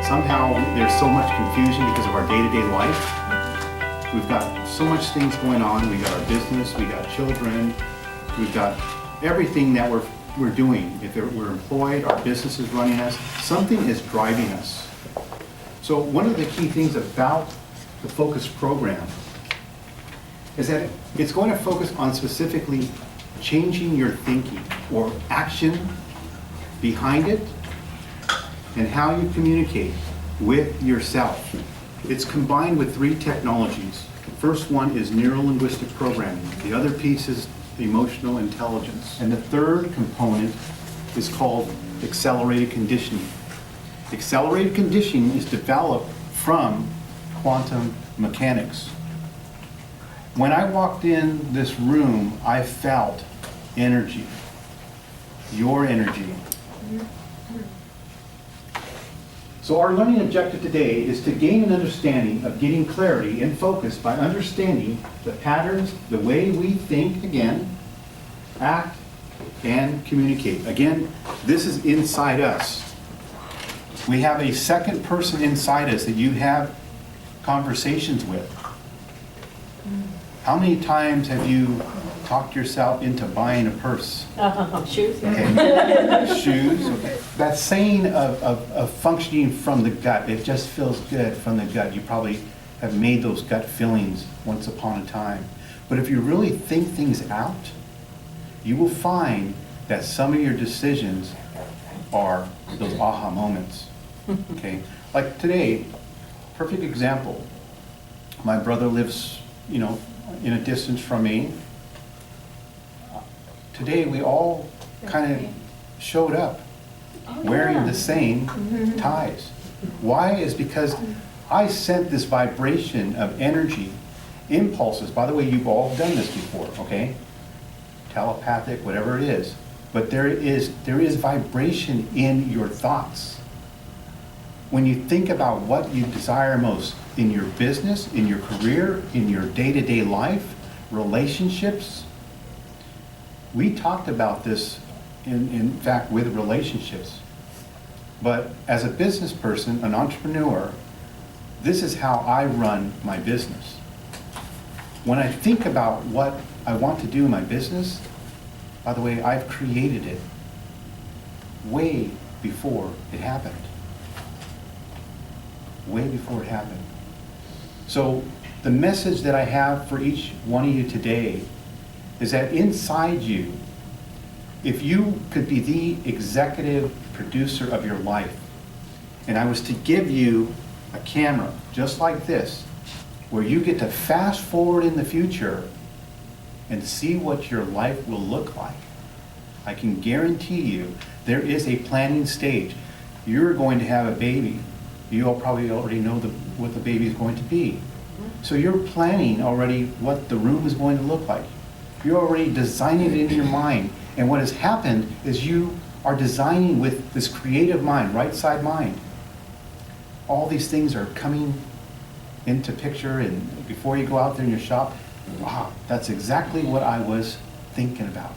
somehow there's so much confusion because of our day-to-day life. We've got so much things going on. We got our business, we got children, we've got everything that we're doing. If we're employed, our business is running us, something is driving us. So one of the key things about the Focus program is that it's going to focus on specifically changing your thinking or action behind it and how you communicate with yourself. It's combined with 3 technologies. The first one is neuro-linguistic programming. The other piece is emotional intelligence. And the third component is called accelerated conditioning. Accelerated conditioning is developed from quantum mechanics. When I walked in this room, I felt energy, your energy. So our learning objective today is to gain an understanding of getting clarity and focus by understanding the patterns, the way we think, again, act, and communicate. Again, this is inside us. We have a second person inside us that you have conversations with. How many times have you talked yourself into buying a purse? Shoes. Okay. Shoes. Okay. That saying of functioning from the gut, it just feels good from the gut. You probably have made those gut feelings once upon a time. But if you really think things out, you will find that some of your decisions are those aha moments. Okay. Like today, perfect example. My brother lives, in a distance from me. Today we all kind of showed up wearing the same ties. Why? Is because I sent this vibration of energy, impulses. By the way, you've all done this before, okay? Telepathic, whatever it is. But there is vibration in your thoughts. When you think about what you desire most in your business, in your career, in your day-to-day life, relationships. We talked about this, in fact, with relationships. But as a business person, an entrepreneur, this is how I run my business. When I think about what I want to do in my business, by the way, I've created it way before it happened. Way before it happened. So the message that I have for each one of you today is that inside you, if you could be the executive producer of your life, and I was to give you a camera just like this, where you get to fast forward in the future and see what your life will look like, I can guarantee you there is a planning stage. You're going to have a baby. You all probably already know what the baby is going to be. So you're planning already what the room is going to look like. You're already designing it in your mind. And what has happened is you are designing with this creative mind, right side mind. All these things are coming into picture, and before you go out there in your shop, wow, that's exactly what I was thinking about.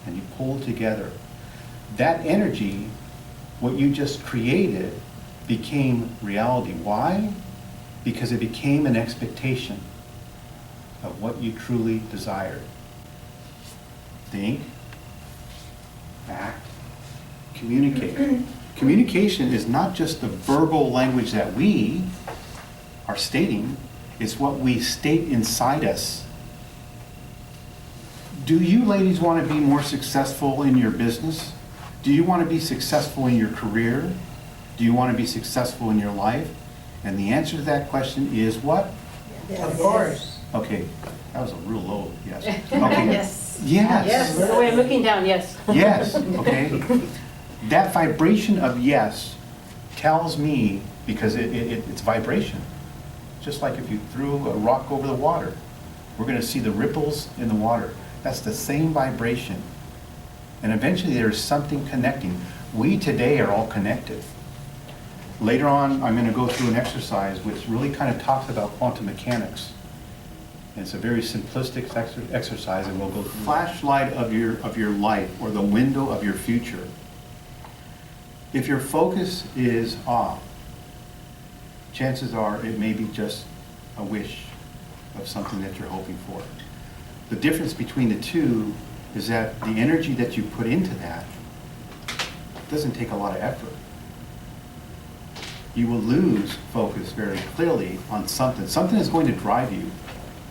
And you pull together. That energy, what you just created, became reality. Why? Because it became an expectation of what you truly desired. Think, act, communicate. Communication is not just the verbal language that we are stating, it's what we state inside us. Do you ladies want to be more successful in your business? Do you want to be successful in your career? Do you want to be successful in your life? And the answer to that question is what? Yes. Of course. Okay, that was a real low yes. Okay. Yes. Yes. Yes. The way I'm looking down, yes. Yes, okay. That vibration of yes tells me, because it's vibration. Just like if you threw a rock over the water, we're going to see the ripples in the water. That's the same vibration. And eventually there's something connecting. We today are all connected. Later on, I'm going to go through an exercise which really kind of talks about quantum mechanics. And it's a very simplistic exercise, and we'll go through the flashlight of your life, or the window of your future. If your focus is off, chances are it may be just a wish of something that you're hoping for. The difference between the two is that the energy that you put into that doesn't take a lot of effort. You will lose focus very clearly on something. Something is going to drive you.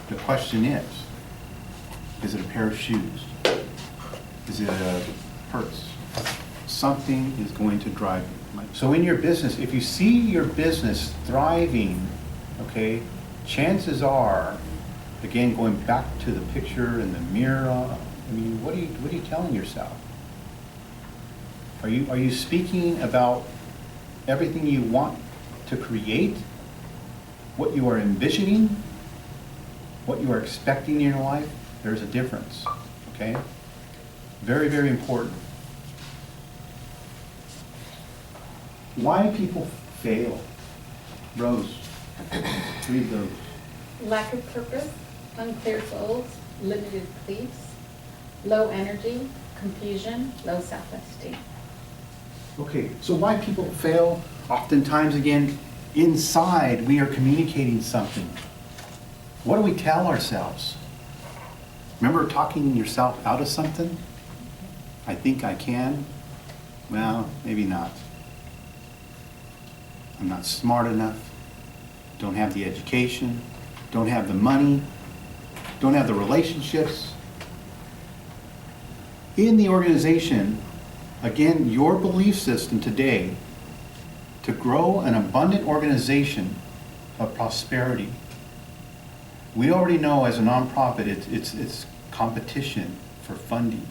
The question is it a pair of shoes? Is it a purse? Something is going to drive you. So in your business, if you see your business thriving, okay, chances are, again, going back to the picture in the mirror, I mean, what are you telling yourself? Are you speaking about everything you want to create? What you are envisioning? What you are expecting in your life? There's a difference, okay? Very, very important. Why people fail? Rose, read those. Lack of purpose, unclear goals, limited beliefs, low energy, confusion, low self-esteem. Okay, so why people fail? Oftentimes, again, inside we are communicating something. What do we tell ourselves? Remember talking yourself out of something? I think I can. Well, maybe not. I'm not smart enough. Don't have the education. Don't have the money. Don't have the relationships. In the organization, again, your belief system today to grow an abundant organization of prosperity. We already know as a nonprofit, it's competition for funding.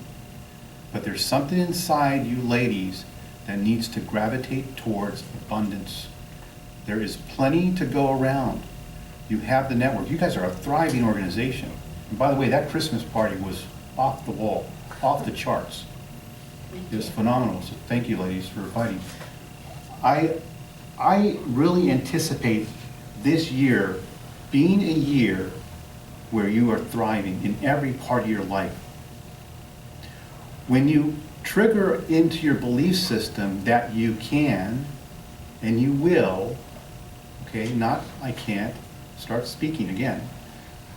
But there's something inside you ladies that needs to gravitate towards abundance. There is plenty to go around. You have the network. You guys are a thriving organization. And by the way, that Christmas party was off the wall, off the charts. It was phenomenal. So thank you, ladies, for fighting. I really anticipate this year being a year where you are thriving in every part of your life. When you trigger into your belief system that you can and you will, okay, not I can't, start speaking again.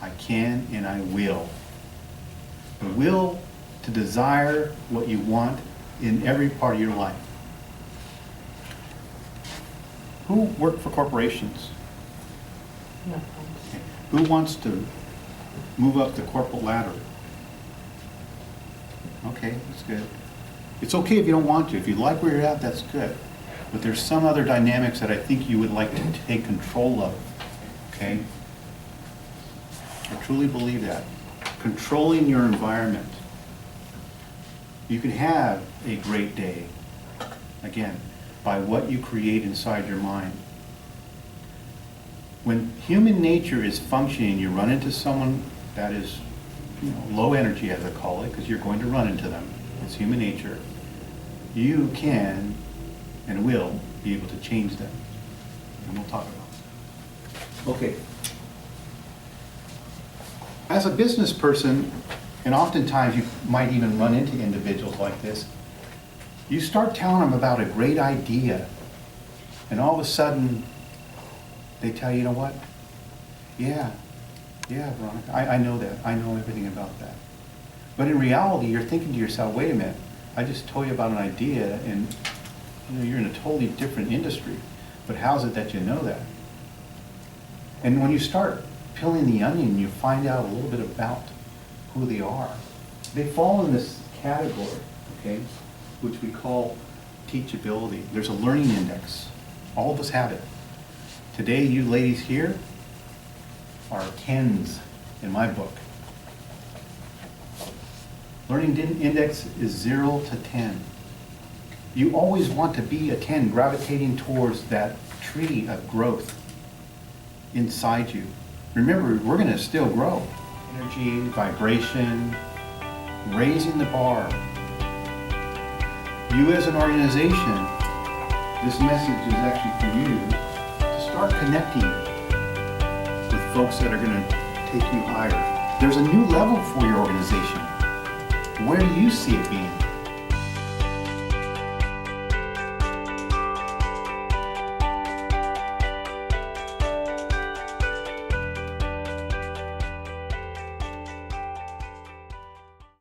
I can and I will. The will to desire what you want in every part of your life. Who worked for corporations? No. Okay. Who wants to move up the corporate ladder? Okay, that's good. It's okay if you don't want to. If you like where you're at, that's good. But there's some other dynamics that I think you would like to take control of, okay? I truly believe that. Controlling your environment. You can have a great day, again, by what you create inside your mind. When human nature is functioning, you run into someone that is, low energy, as I call it, because you're going to run into them. It's human nature. You can and will be able to change them. And we'll talk about it. Okay. As a business person, and oftentimes you might even run into individuals like this, you start telling them about a great idea, and all of a sudden, they tell you, you know what? Yeah, Veronica, I know that. I know everything about that. But in reality, you're thinking to yourself, wait a minute, I just told you about an idea, and you're in a totally different industry. But how's it that you know that? And when you start peeling the onion, you find out a little bit about who they are. They fall in this category, okay, which we call teachability. There's a learning index. All of us have it. Today, you ladies here are 10s in my book. Learning index is 0 to 10. You always want to be a 10, gravitating towards that tree of growth inside you. Remember, we're going to still grow. Energy, vibration, raising the bar. You as an organization, this message is actually for you to start connecting with folks that are going to take you higher. There's a new level for your organization. Where do you see it being?